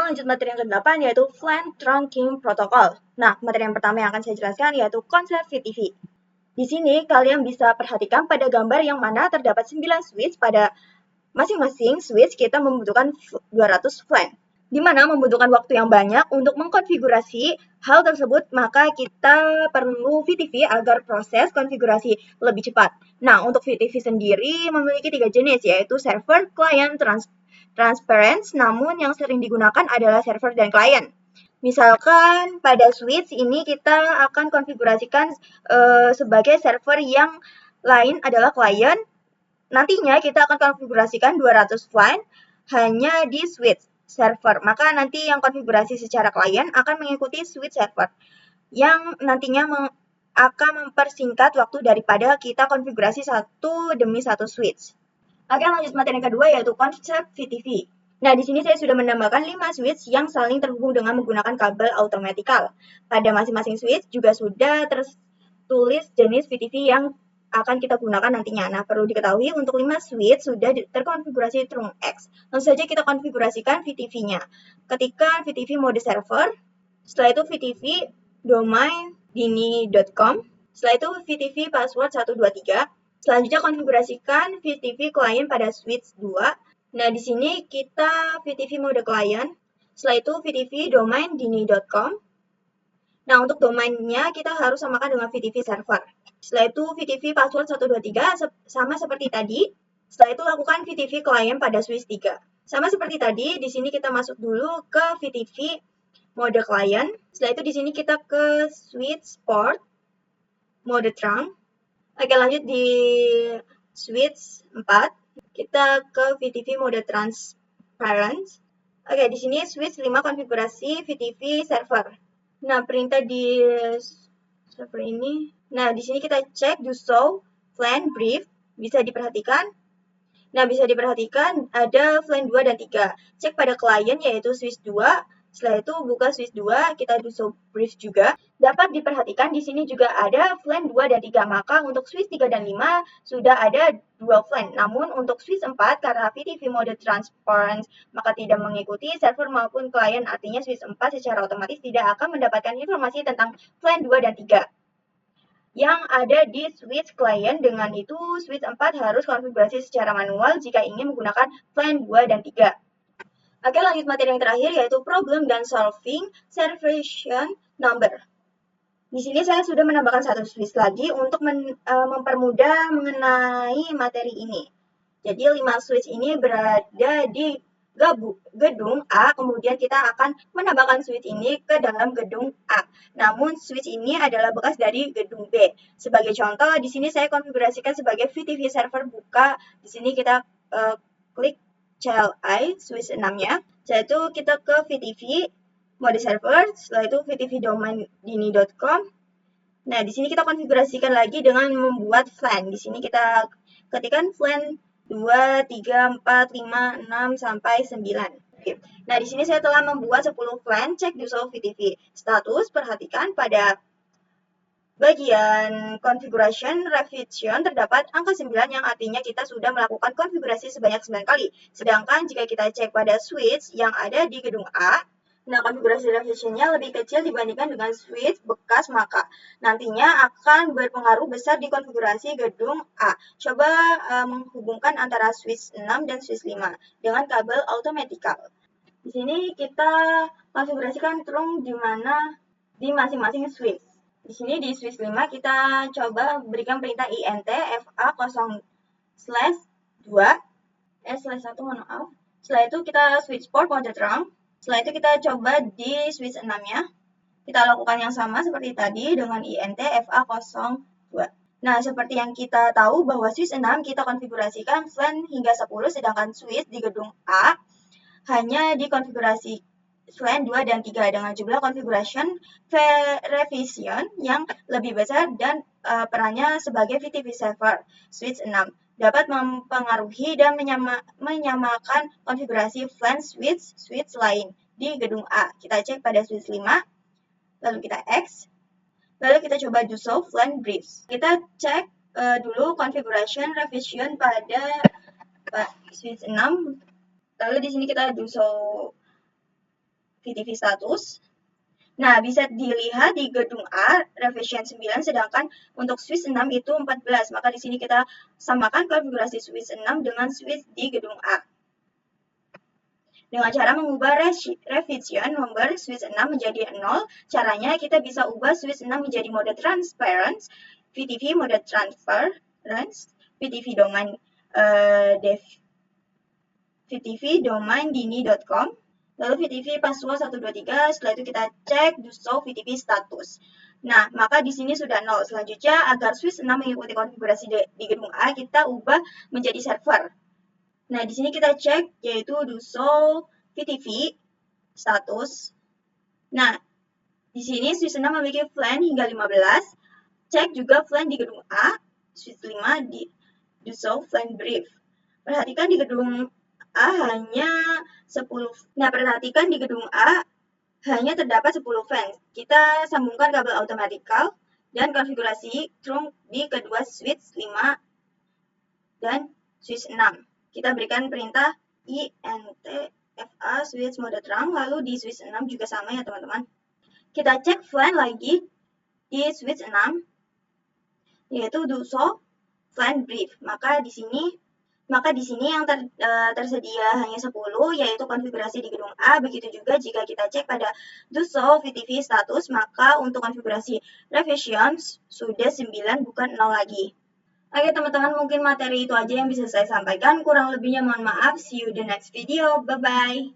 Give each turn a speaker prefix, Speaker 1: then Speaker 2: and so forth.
Speaker 1: lanjut materi yang ke-8 yaitu FLAN Trunking Protocol. Nah, materi yang pertama yang akan saya jelaskan yaitu konsep VTV. Di sini kalian bisa perhatikan pada gambar yang mana terdapat 9 switch. Pada masing-masing switch kita membutuhkan 200 FLAN. Di mana membutuhkan waktu yang banyak untuk mengkonfigurasi hal tersebut, maka kita perlu VTV agar proses konfigurasi lebih cepat. Nah, untuk VTV sendiri memiliki 3 jenis, yaitu server, client, transparent, namun yang sering digunakan adalah server dan client. Misalkan pada switch ini kita akan konfigurasikan sebagai server, yang lain adalah client. Nantinya kita akan konfigurasikan 200 FLAN hanya di switch server, maka nanti yang konfigurasi secara klien akan mengikuti switch server, yang nantinya akan mempersingkat waktu daripada kita konfigurasi satu demi satu switch. Oke, lanjut materi yang kedua yaitu konsep VTV. Nah, di sini saya sudah menambahkan 5 switch yang saling terhubung dengan menggunakan kabel automatikal. Pada masing-masing switch juga sudah tertulis jenis VTV yang akan kita gunakan nantinya. Nah, perlu diketahui untuk 5 switch sudah terkonfigurasi TrueX. Langsung saja kita konfigurasikan VTV-nya. Ketikkan VTV mode server, setelah itu VTV domain dini.com, setelah itu VTV password 123. Selanjutnya konfigurasikan VTV client pada switch 2. Nah, di sini kita VTV mode client, setelah itu VTV domain dini.com. Nah, untuk domainnya kita harus samakan dengan VTV server. Setelah itu VTV password 123 sama seperti tadi. Setelah itu lakukan VTV client pada switch 3. Sama seperti tadi, di sini kita masuk dulu ke VTV mode client. Setelah itu di sini kita ke switch port mode trunk. Oke, lanjut di switch 4. Kita ke VTV mode transparent. Oke, di sini switch 5 konfigurasi VTV server. Nah, perintah di server ini. Nah, di sini kita cek do show FLAN brief. Bisa diperhatikan. Nah, bisa diperhatikan ada FLAN 2 dan 3. Cek pada klien yaitu switch 2. Setelah itu buka switch 2, kita do show brief juga. Dapat diperhatikan di sini juga ada FLAN 2 dan 3. Maka untuk switch 3 dan 5 sudah ada 2 FLAN. Namun untuk switch 4 karena VTV mode transparent maka tidak mengikuti server maupun klien. Artinya switch 4 secara otomatis tidak akan mendapatkan informasi tentang FLAN 2 dan 3 yang ada di switch client. Dengan itu, switch 4 harus konfigurasi secara manual jika ingin menggunakan FLAN 2 dan 3. Oke, lanjut materi yang terakhir yaitu problem dan solving serialization number. Di sini saya sudah menambahkan satu switch lagi untuk mempermudah mengenai materi ini. Jadi 5 switch ini berada di gedung A, kemudian kita akan menambahkan switch ini ke dalam gedung A. Namun switch ini adalah bekas dari gedung B. Sebagai contoh, di sini saya konfigurasikan sebagai VTV server buka. Di sini kita klik CLI switch 6-nya. Setelah itu kita ke VTV mode server, setelah itu VTV domain dini.com. Nah, di sini kita konfigurasikan lagi dengan membuat FLAN. Di sini kita ketikkan FLAN 2, 3, 4, 5, 6, sampai 9. Oke. Nah, di sini saya telah membuat 10 FLAN. Cek di show VTV status. Perhatikan pada bagian configuration revision terdapat angka 9 yang artinya kita sudah melakukan konfigurasi sebanyak 9 kali. Sedangkan jika kita cek pada switch yang ada di gedung A, nah, konfigurasi revisionnya lebih kecil dibandingkan dengan switch bekas, maka nantinya akan berpengaruh besar di konfigurasi gedung A. Coba menghubungkan antara switch 6 dan switch 5 dengan kabel automatikal. Di sini kita konfigurasikan trunk di mana di masing-masing switch. Di sini di switch 5 kita coba berikan perintah int fa0/2 /1, mohon maaf. Setelah itu kita switch port mode trunk. Setelah itu kita coba di switch 6-nya. Kita lakukan yang sama seperti tadi dengan int fa02. Nah, seperti yang kita tahu bahwa switch 6 kita konfigurasikan FLAN hingga 10, sedangkan switch di gedung A hanya dikonfigurasi FLAN 2 dan 3 dengan jumlah configuration revision yang lebih besar dan perannya sebagai VTV server. Switch 6 dapat mempengaruhi dan menyamakan konfigurasi FLAN switch lain di gedung A. Kita cek pada switch 5, lalu kita X, lalu kita coba do show FLAN briefs. Kita cek dulu configuration revision pada switch 6, lalu di sini kita do show VTV status. Nah, bisa dilihat di gedung A, revision 9, sedangkan untuk switch 6 itu 14. Maka di sini kita samakan konfigurasi switch 6 dengan switch di gedung A. Dengan cara mengubah revision number switch 6 menjadi 0, caranya kita bisa ubah switch 6 menjadi mode transparent, VTV mode transference, VTV domain VTV domain dini.com, lalu VTV password 123, setelah itu kita cek do show VTV status. Nah, maka di sini sudah 0. Selanjutnya, agar switch 6 mengikuti konfigurasi di gedung A, kita ubah menjadi server. Nah, di sini kita cek yaitu do show VTV status. Nah, di sini switch 6 memiliki FLAN hingga 15. Cek juga FLAN di gedung A, switch 5 di do show FLAN brief. Perhatikan di gedung A hanya 10. Nah, perhatikan di gedung A hanya terdapat 10 fans. Kita sambungkan kabel automatikal dan konfigurasi trunk di kedua switch 5 dan switch 6. Kita berikan perintah intfa switch mode terang, lalu di switch 6 juga sama ya teman-teman. Kita cek FLAN lagi di switch 6, yaitu do show FLAN brief. Maka di sini yang tersedia hanya 10, yaitu konfigurasi di gedung A. Begitu juga jika kita cek pada do show VTV status, maka untuk konfigurasi revision sudah 9 bukan 0 lagi. Oke teman-teman, mungkin materi itu aja yang bisa saya sampaikan. Kurang lebihnya mohon maaf. See you the next video. Bye-bye.